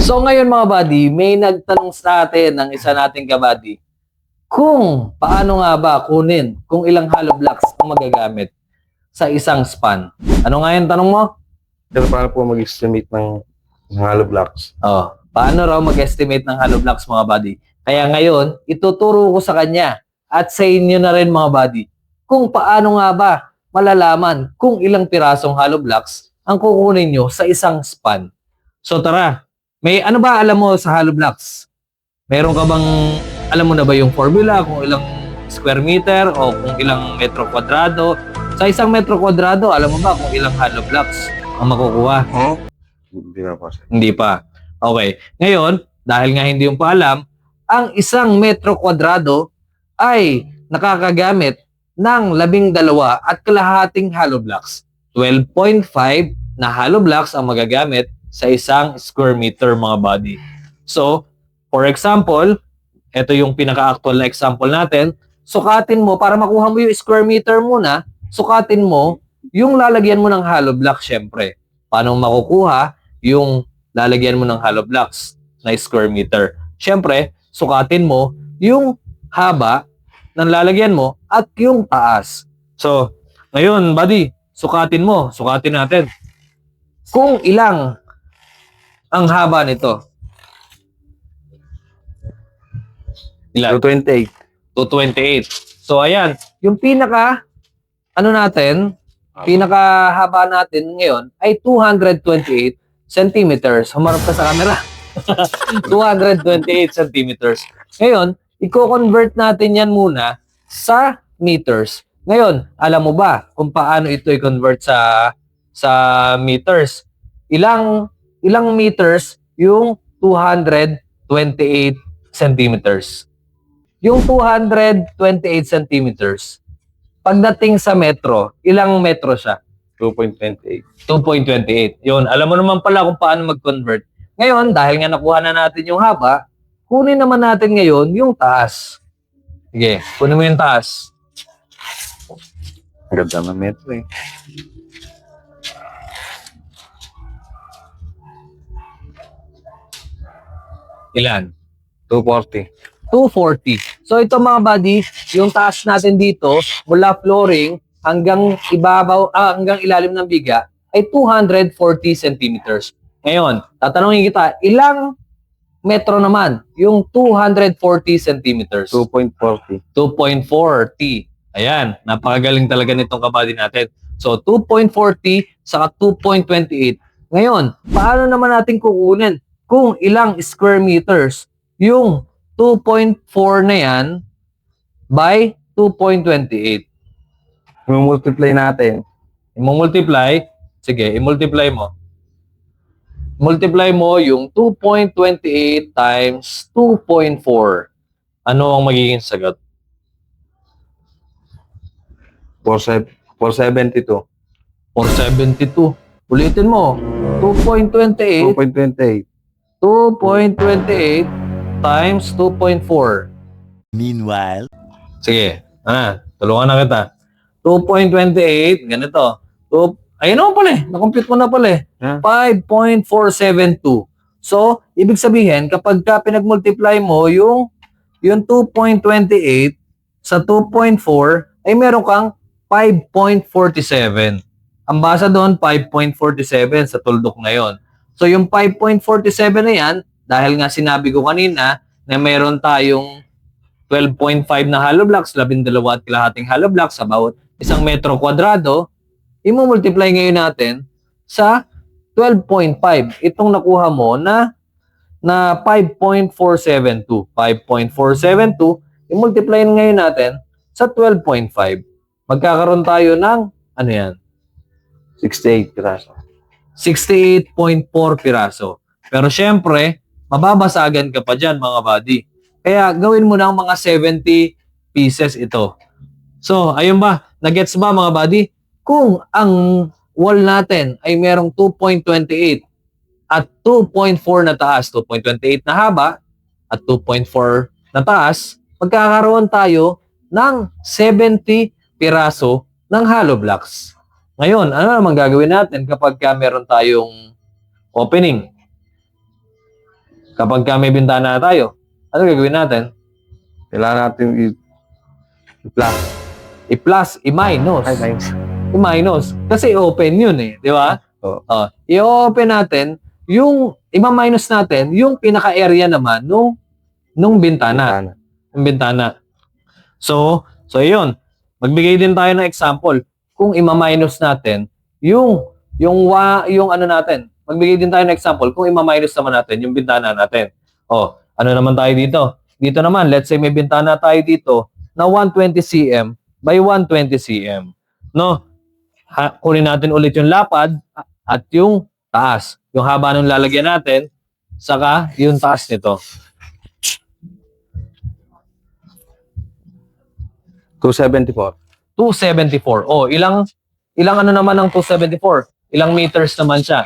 So ngayon mga buddy, may nagtanong sa atin ng isa nating kabady kung paano nga ba kunin kung ilang hollow blocks ang magagamit sa isang span. Ano nga yung tanong mo? Pero paano po mag-estimate ng hollow blocks? Paano raw mag-estimate ng hollow blocks mga buddy? Kaya ngayon, ituturo ko sa kanya at sa inyo na rin mga buddy kung paano nga ba malalaman kung ilang pirasong hollow blocks ang kukunin nyo sa isang span. So tara, may ano ba alam mo sa hollow blocks? Meron ka bang, alam mo na ba yung formula kung ilang square meter o kung ilang metro kwadrado? Sa isang metro kwadrado, alam mo ba kung ilang hollow blocks ang makukuha? Hindi na po, sir. Hindi pa. Okay. Ngayon, dahil nga hindi yung paalam, ang isang metro kwadrado ay nakakagamit ng 12.5 hollow blocks. 12.5 na hollow blocks ang magagamit sa isang square meter mga buddy. So, for example, ito yung pinaka-actual na example natin. Sukatin mo, para makuha mo yung square meter muna, sukatin mo yung lalagyan mo ng hollow block syempre. Paano makukuha yung lalagyan mo ng hollow blocks na square meter? Syempre, sukatin mo yung haba ng lalagyan mo at yung taas. So, ngayon, buddy, sukatin natin. Kung ilang ang haba nito. Ilan? 228. 228. So, ayan. Yung pinaka-haba natin ngayon ay 228 centimeters. Humarap ka sa camera. 228 centimeters. Ngayon, i-convert natin yan muna sa meters. Ngayon, alam mo ba kung paano ito i-convert sa meters? Ilang meters yung 228 centimeters? Yung 228 centimeters, pagdating sa metro, ilang metro siya? 2.28. 2.28. Yun, alam mo naman pala kung paano mag-convert. Ngayon, dahil nga nakuha na natin yung haba, kunin naman natin ngayon yung taas. Sige, kunin mo yung taas. Ang ganda ng metro eh. Ilan? 240. 240. So ito mga buddy, yung taas natin dito mula flooring hanggang ibabaw, hanggang ilalim ng biga ay 240 centimeters. Ngayon, tatanungin kita, ilang metro naman yung 240 centimeters? 2.40. 2.40. Ayan, napakagaling talaga nitong kabady natin. So 2.40 saka 2.28. Ngayon, paano naman natin kukunin kung ilang square meters yung 2.4 na yan by 2.28. Multiply natin. I-multiply, sige, i-multiply mo. Multiply mo yung 2.28 times 2.4. Ano ang magiging sagot? 472. 472. Ulitin mo. 2.28. 2.28. 2.28 times 2.4. Meanwhile, Sige. Tulungan na kita. 2.28, ganito. Ayun naman pala eh. Nakompute mo na pala eh. Huh? 5.472. So, ibig sabihin, kapag ka pinag-multiply mo yung 2.28 sa 2.4, ay meron kang 5.47. Ang basa doon, 5.47 sa tuldok na yon. So, yung 5.47 na yan, dahil nga sinabi ko kanina na meron tayong 12.5 na hollow blocks, 12.5 hollow blocks sa bawat isang metro kwadrado, i-multiply ngayon natin sa 12.5. Itong nakuha mo na 5.472. 5.472, i-multiply ngayon natin sa 12.5. Magkakaroon tayo ng, ano yan? 68 piraso. 68.4 piraso. Pero syempre, mababasagan ka pa dyan mga buddy. Kaya gawin mo ng mga 70 pieces ito. So, ayun ba? Nagets ba mga buddy? Kung ang wall natin ay merong 2.28 at 2.4 na taas, 2.28 na haba at 2.4 na taas, magkakaroon tayo ng 70 piraso ng hollow blocks. Ngayon, ano naman gagawin natin kapag meron tayong opening? Kapag may bintana na tayo, ano gagawin natin? Kailangan natin i-plus. I-plus, i-minus. Ay, minus. I-minus. Kasi open yun eh. Di ba? Oo. I-open natin, i-minus natin, yung pinaka-area naman nung bintana. Bintana. Yung bintana. So yun. Magbigay din tayo ng example. Kung i-minus natin, yung ano natin, magbigay din tayo ng example kung i-minus naman natin yung bintana natin. Ano naman tayo dito? Dito naman, let's say may bintana tayo dito na 120 cm by 120 cm. No? Kunin natin ulit yung lapad at yung taas. Yung haba ng lalagyan natin, saka yung taas nito. 274. 274. Ilang ano naman ang 274? Ilang meters naman siya?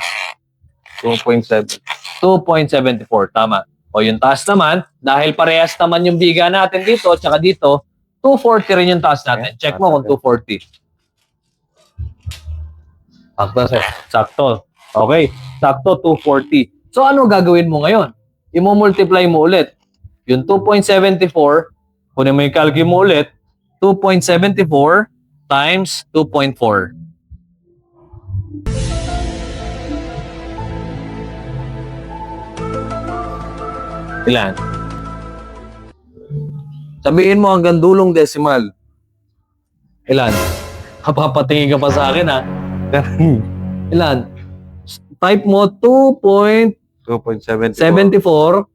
2.7. 2.74. Tama. Yung taas naman, dahil parehas naman yung biga natin dito, tsaka dito, 240 rin yung taas natin. Check mo kung 240. Sakto, sir. Sakto. Okay. Sakto, 240. So, ano gagawin mo ngayon? I-multiply mo ulit. Yung 2.74, kunin mo yung calculate mo ulit, 2.74 times 2.4. Ilan? Sabihin mo hanggang dulong decimal. Ilan? Kapapatingin ka pa sa akin, ha? Ilan? Type mo 2.74 2.74.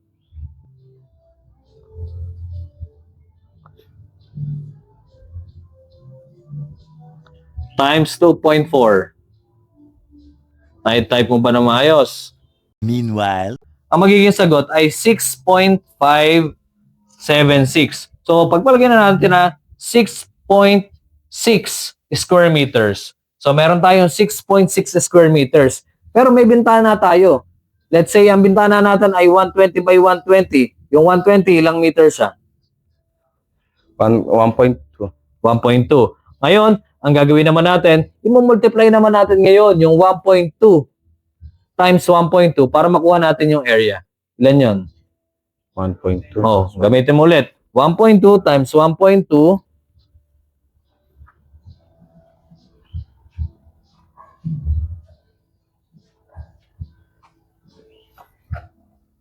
times 2.4. Type mo ba na maayos? Meanwhile, Ang magiging sagot ay 6.576. So, pagpalagay na natin na 6.6 square meters. So, meron tayong 6.6 square meters. Pero may bintana tayo. Let's say, ang bintana natin ay 120 by 120. Yung 120, ilang meters siya? 1.2. 1.2. Ngayon, ang gagawin naman natin, i-multiply naman natin ngayon yung 1.2 times 1.2 para makuha natin yung area. Ilan yun? 1.2. Gamitin mo ulit. 1.2 times 1.2.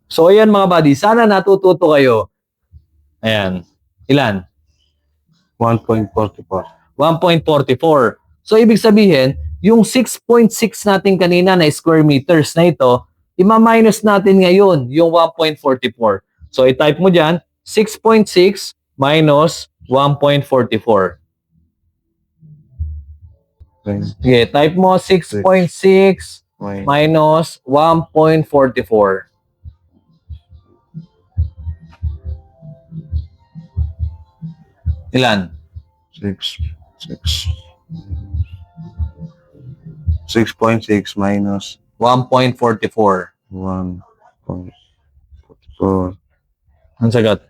So, ayan mga buddy. Sana natututo kayo. Ayan. Ilan? 1.44. 1.44. So, ibig sabihin, yung 6.6 natin kanina na square meters na ito, ima-minus natin ngayon yung 1.44. So, i-type mo dyan, 6.6 minus 1.44. Sige, type mo 6.6 minus 1.44. Ilan? 6.6 minus 1.44. 1.44. Ang sagot?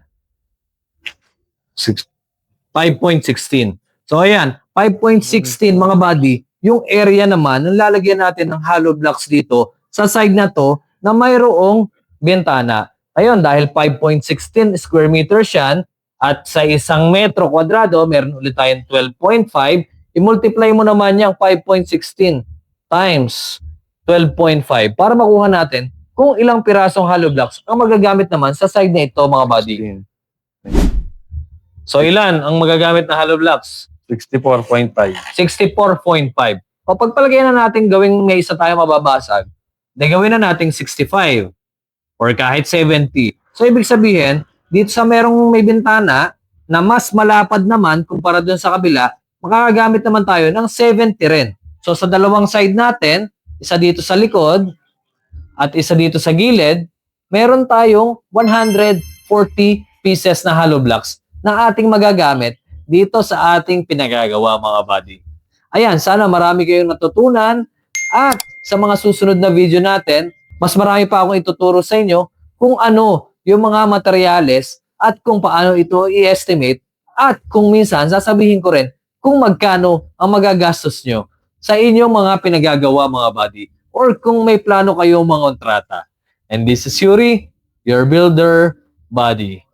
5.16. So, ayan. 5.16 mga buddy. Yung area naman, nung lalagyan natin ng hollow blocks dito, sa side na to, na mayroong bintana. Ayun, dahil 5.16 square meters yan, at sa isang metro kwadrado, meron ulit tayong 12.5. I-multiply mo naman yung 5.16 times 12.5 para makuha natin kung ilang pirasong hollow blocks ang magagamit naman sa side na ito, mga buddy. So, ilan ang magagamit na hollow blocks? 64.5. 64.5. O pagpalagay na natin gawing may isa tayo mababasag, gawin na natin 65 or kahit 70. So, ibig sabihin, dito sa merong may bintana na mas malapad naman kumpara dun sa kabila, makakagamit naman tayo ng 70 rin. So, sa dalawang side natin, isa dito sa likod at isa dito sa gilid, meron tayong 140 pieces na hollow blocks na ating magagamit dito sa ating pinagagawa, mga buddy. Ayan, sana marami kayong natutunan at sa mga susunod na video natin, mas marami pa akong ituturo sa inyo kung ano yung mga materyales at kung paano ito i-estimate at kung minsan sasabihin ko rin kung magkano ang magagastos nyo sa inyong mga pinagagawa, mga buddy, or kung may plano kayong mga kontrata. And this is Yuri, your builder body.